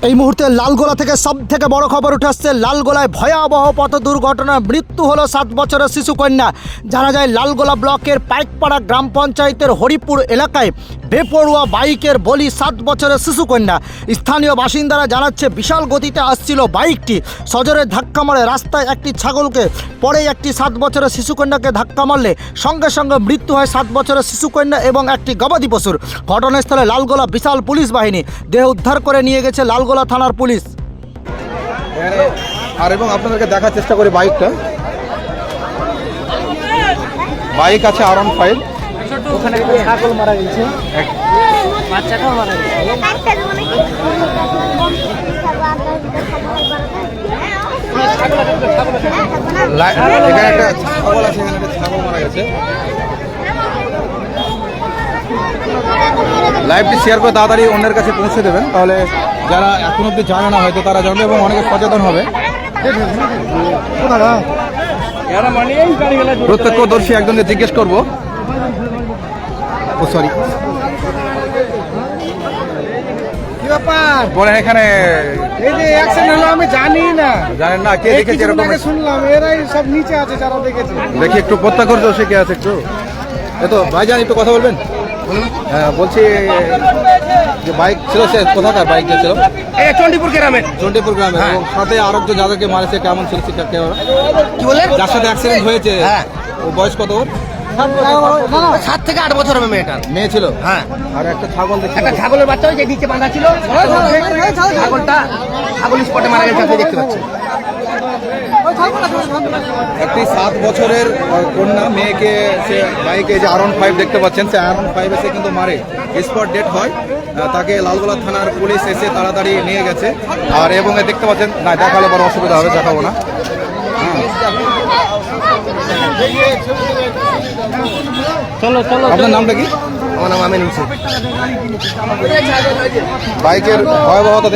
এই মুহূর্তে লালগোলা থেকে সবথেকে বড় খবর উঠে আসছে। লালগোলায় ভয়াবহ পথ দুর্ঘটনায় মৃত্যু হলো 7 বছরের শিশুকন্যা। জানা যায় লালগোলা ব্লকের পাইকপাড়া গ্রাম পঞ্চায়েতের হরিপুর এলাকায় বেপরোয়া বাইকের বলি 7 বছরের শিশুকন্যা। স্থানীয় বাসিন্দারা জানাচ্ছে বিশাল গতিতে আসছিল বাইকটি, সজোরে ধাক্কা মারে রাস্তায় একটি ছাগলকে, পরে একটি 7 বছরের শিশুকন্যাকে ধাক্কা মারলে সঙ্গে সঙ্গে মৃত্যু হয় 7 বছরের শিশুকন্যা এবং একটি গবাদি পশুর। ঘটনাস্থলে লালগোলা বিশাল পুলিশ বাহিনী, দেহ উদ্ধার করে নিয়ে গেছে লালগোলা থানার পুলিশ। আর এবং আপনাদেরকে দেখার চেষ্টা করি বাইক আছে R15। ওখানে একটা ছাগল মারা গেছে, বাচ্চাটাও মারা গেছে। এখানে একটা ছাগল আছে, এখানে একটা ছাগল মারা গেছে। লাইভটি শেয়ার করে তাড়াতাড়ি অন্যের কাছে পৌঁছে দেবেন, তাহলে যারা এখন অব্দি জানে না হয়তো তারা জানবে এবং অনেকে সচেতন হবে। প্রত্যক্ষদর্শী একজনকে জিজ্ঞেস করবো। ও সরি, বলেন এখানে এই যে অ্যাক্সিডেন্ট হলো আমি জানি না, জানেন না কে দেখেছে? এরকম শুনলাম এরাই সব নিচে আছে যারা দেখেছে। দেখি একটু প্রত্যক্ষদর্শী কে আছে একটু। এতো ভাইজান একটু কথা বলবেন। হ্যাঁ বলছি যে বাইক ছিল, সে কোথাকার বাইক ছিল? চণ্ডীপুর গ্রামের। চণ্ডীপুর গ্রামে। এবং সাথে আরেকজন যাদেরকে মারেছে কেমন ছিল সেটা কি বলে? যার সাথে অ্যাক্সিডেন্ট হয়েছে ও বয়স কত? ওর 7 থেকে 8 বছর হবে মেয়েটার। মেয়ে ছিল। হ্যাঁ। আর একটা ছাগল দেখছি, একটা ছাগলের বাচ্চা ওই যে নিচে বাঁধা ছিল, ছাগলটা ছাগল স্পটে মারা গেছে, আপনি দেখতে পাচ্ছেন। একটি 7 বছরের কন্যা মেয়েকে সে বাইকে যে R15 দেখতে পাচ্ছেন, সে R15 এসে কিন্তু মারে, স্পট ডেট হয়। তাকে লালগোলা থানার পুলিশ এসে তাড়াতাড়ি নিয়ে গেছে। আর এবং দেখতে পাচ্ছেন, না দেখালে বড় অসুবিধা হবে, দেখাবো না। চলো চলো। আপনার নামটা কি? আমার নাম আমিন হোসেন। বাইকের ভয়াবহতা